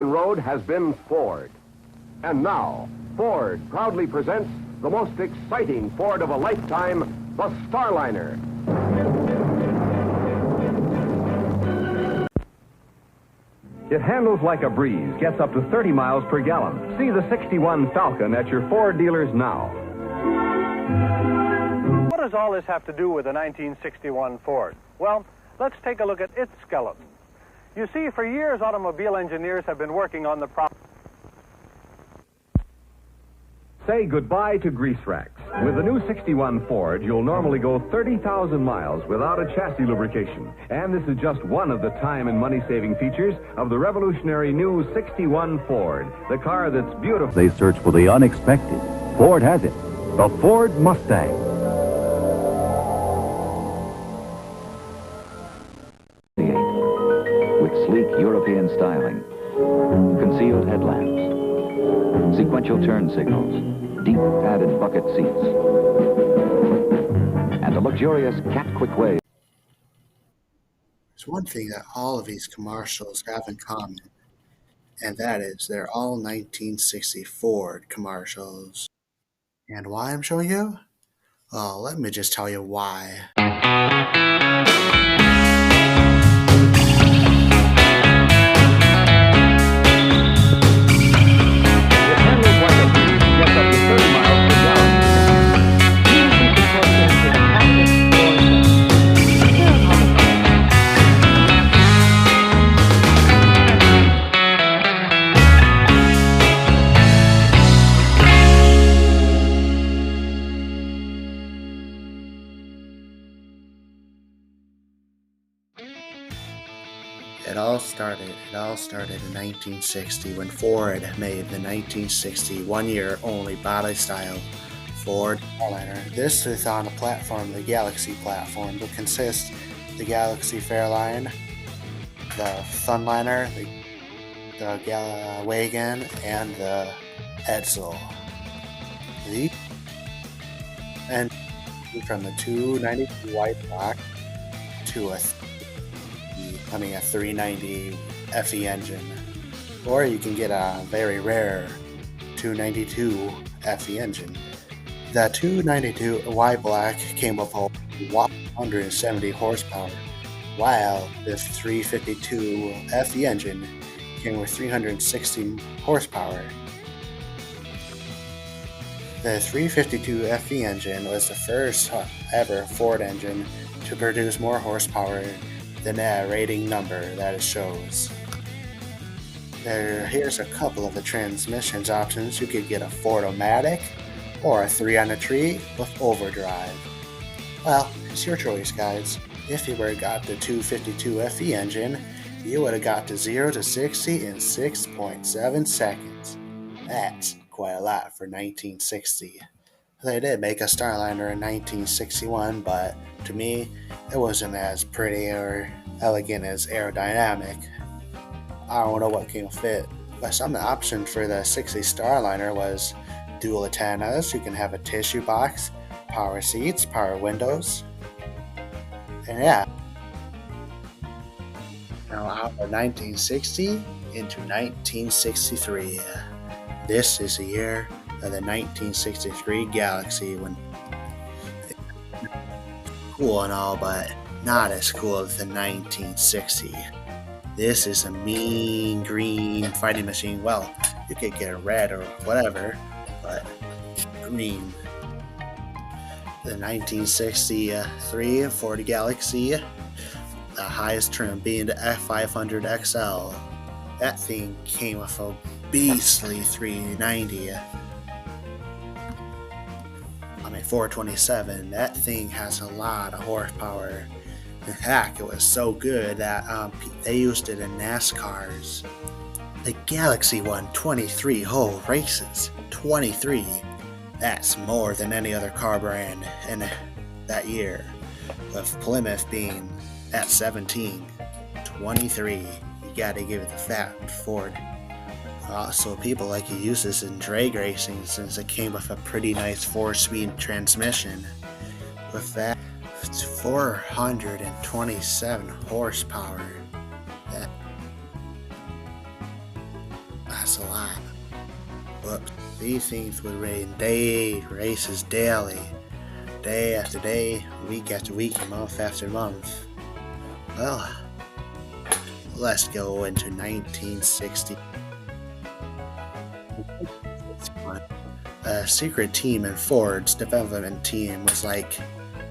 road has been Ford. And now, Ford proudly presents the most exciting Ford of a lifetime, the Starliner. It handles like a breeze, gets up to 30 miles per gallon. See the 61 Falcon at your Ford dealers now. What does all this have to do with the 1961 Ford? Well, let's take a look at its skeleton. You see, for years, automobile engineers have been working on the problem. Say goodbye to grease racks. With the new 61 Ford, you'll normally go 30,000 miles without a chassis lubrication. And this is just one of the time and money-saving features of the revolutionary new 61 Ford, the car that's beautiful. They search for the unexpected. Ford has it. The Ford Mustang. With sleek European styling, concealed headlamps, sequential turn signals, deep padded bucket seats, and a luxurious cat-quick way. There's one thing that all of these commercials have in common, and that is they're all 1960 Ford commercials. And why I'm showing you? Oh, let me just tell you why. It all started in 1960 when Ford made the 1960 one-year only body style Ford Starliner. This is on the platform, the Galaxie platform, that consists the Galaxie Fairline, the Sunliner, the Wagon, and the Edsel. And from the 292 white block to a 390 FE engine, or you can get a very rare 292 FE engine. The 292 Y Black came with 170 horsepower, while the 352 FE engine came with 360 horsepower. The 352 FE engine was the first ever Ford engine to produce more horsepower than that rating number that it shows. Here's a couple of the transmissions options. You could get a Ford-O-Matic or a 3-on-a-tree with overdrive. Well, it's your choice, guys. If you would have got the 252 FE engine, you would have got to 0 to 60 in 6.7 seconds. That's quite a lot for 1960. They did make a Starliner in 1961, but to me, it wasn't as pretty or elegant as aerodynamic. I don't know what came with it, but some of the options for the 60 Starliner was dual antennas. You can have a tissue box, power seats, power windows, and yeah. Now out of 1960 into 1963. This is the year of the 1963 Galaxie, when cool and all, but not as cool as the 1960. This is a mean green fighting machine. Well, you could get a red or whatever, but green. The 1963 Ford Galaxie, the highest trim being the F500 XL. That thing came with a beastly 390. 427. That thing has a lot of horsepower. In fact, it was so good that they used it in NASCARs. The Galaxie won 23 whole races. 23. That's more than any other car brand in that year, with Plymouth being at 17. 23. You gotta give it the fat Ford. Also, people like to use this in drag racing since it came with a pretty nice 4-speed transmission. With that, it's 427 horsepower. That's a lot. Whoops. These things would rain races daily, day after day, week after week, month after month. Well, let's go into 1960. A secret team in Ford's development team was like,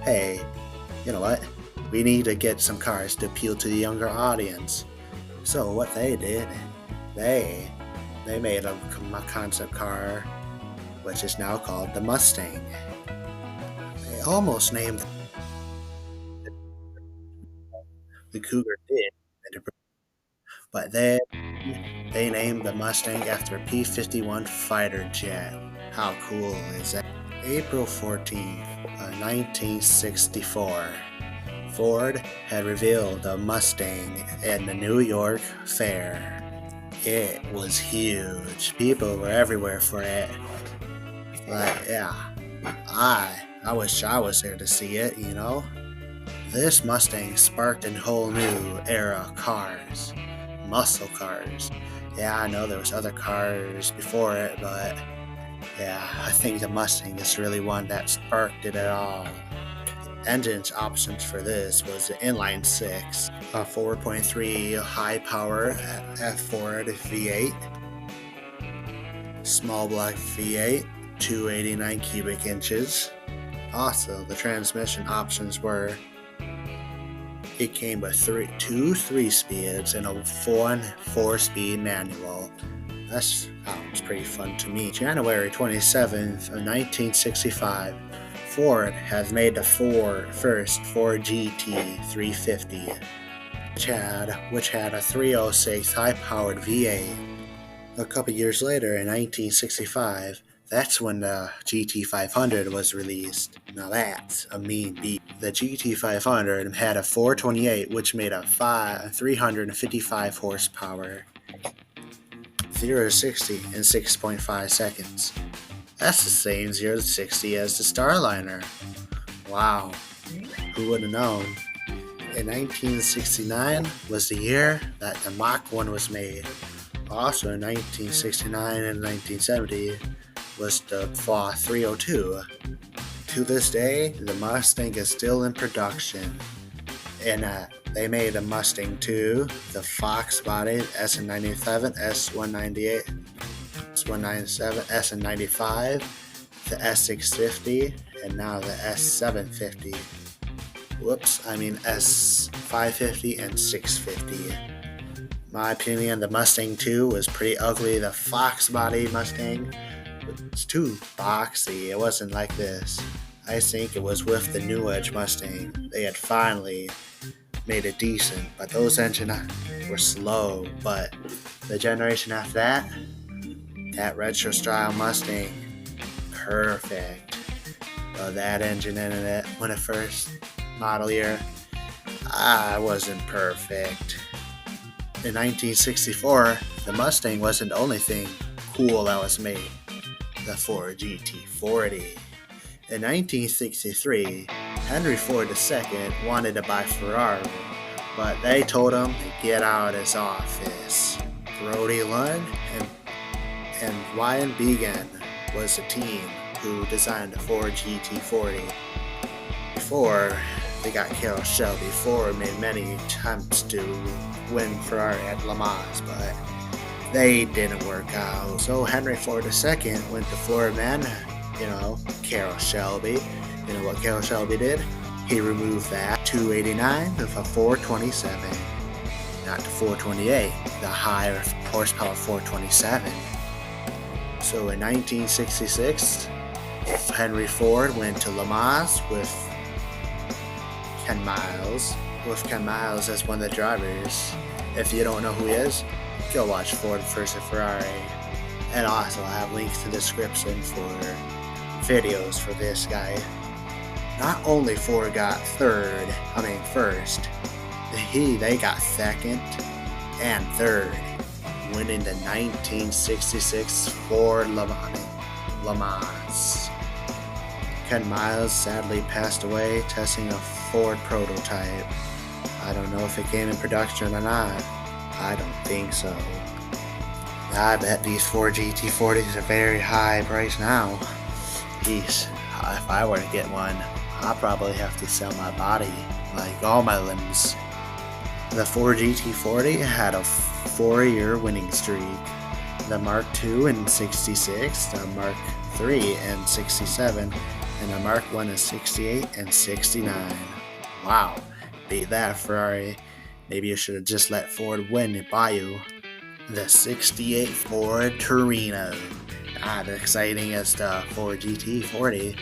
hey, you know what? We need to get some cars to appeal to the younger audience. So what they did, they made a concept car, which is now called the Mustang. They almost named the Cougar did, but they named the Mustang after a P-51 fighter jet. How cool is that? April 14th, 1964. Ford had revealed the Mustang at the New York Fair. It was huge. People were everywhere for it. But yeah, I wish I was there to see it, you know? This Mustang sparked a whole new era of cars. Muscle cars. Yeah, I know there was other cars before it, but yeah, I think the Mustang is really one that sparked it at all. Engines options for this was the inline 6, a 4.3 high power Ford V8, small block V8, 289 cubic inches. Also, the transmission options were, it came with two 3-speeds and a 4-speed manual. That sounds pretty fun to me. January 27th of 1965, Ford has made the first Ford GT 350, which had a 306 high-powered V8. A couple years later, in 1965, that's when the GT500 was released. Now that's a mean beat. The GT500 had a 428, which made a 355 horsepower, 0 to 60 in 6.5 seconds. That's the same 0 to 60 as the Starliner. Wow, who would have known? In 1969 was the year that the Mach 1 was made. Also in 1969 and 1970 was the FAW 302. To this day, the Mustang is still in production. And they made a Mustang 2, the Fox body SN97, S198, S197, SN95, the S650, and now the S750. S550 and 650. My opinion, the Mustang 2 was pretty ugly. The Fox body Mustang was too boxy. It wasn't like this. I think it was with the New Edge Mustang. They had finally made it decent, but those engines were slow. But the generation after that, that retro style Mustang, perfect. Well, that engine in it, when it first model year, I wasn't perfect. In 1964, the Mustang wasn't the only thing cool that was made. The Ford GT40. In 1963, Henry Ford II wanted to buy Ferrari, but they told him to get out of his office. Brody Lund and Ryan Began was the team who designed the Ford GT40. Before they got Carroll Shelby, Ford made many attempts to win Ferrari at Le Mans, but they didn't work out. So Henry Ford II went to Florida Man, Carroll Shelby. You know what Carroll Shelby did? He removed that 289 with a 427, not the 428, the higher horsepower 427. So in 1966, Henry Ford went to Le Mans with Ken Miles, as one of the drivers. If you don't know who he is, go watch Ford vs. Ferrari. And also I have links in the description for videos for this guy. Not only Ford got first, they got second and third, winning the 1966 Ford Le Mans. Ken Miles sadly passed away testing a Ford prototype. I don't know if it came in production or not. I don't think so. I bet these Ford GT40s are very high price now. Geez, if I were to get one, I'll probably have to sell my body, like all my limbs. The Ford GT40 had a 4-year winning streak. The Mark II in 66, the Mark III in 67, and the Mark I in 68 and 69. Wow, beat that, Ferrari. Maybe you should have just let Ford win and buy you the 68 Ford Torino. Not exciting as the Ford GT40,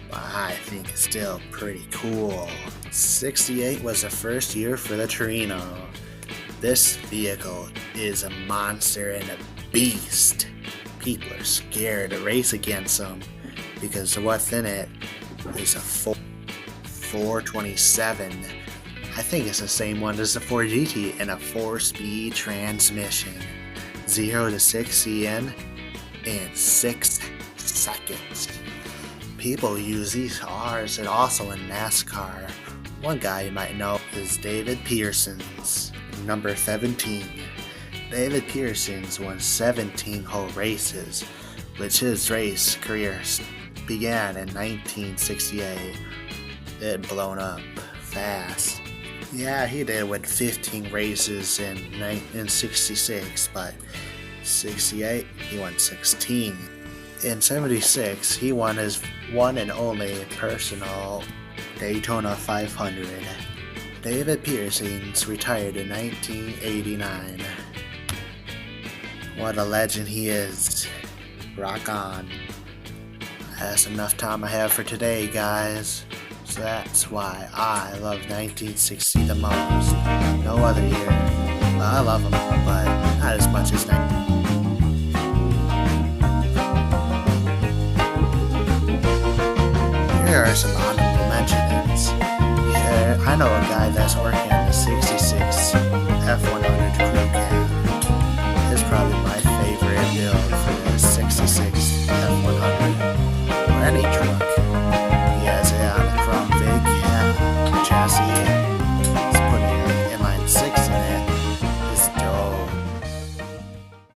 but I think it's still pretty cool. 68 was the first year for the Torino. This vehicle is a monster and a beast. People are scared to race against them because what's in it is a 427. I think it's the same one as the Ford GT and a 4-speed transmission. 0 to 60 in 6 seconds. People use these cars and also in NASCAR. One guy you might know is David Pearson's, number 17. David Pearson's won 17 whole races, which his race career began in 1968. It had blown up fast. Yeah, he did win 15 races in 66, but 68, he won 16. In 76, he won his one and only personal Daytona 500. David Pearson's retired in 1989. What a legend he is. Rock on. That's enough time I have for today, guys. So that's why I love 1960 the most. No other year. Well, I love them, but not as much as 1960. Here are some honorable mentions. Yeah, I know a guy that's working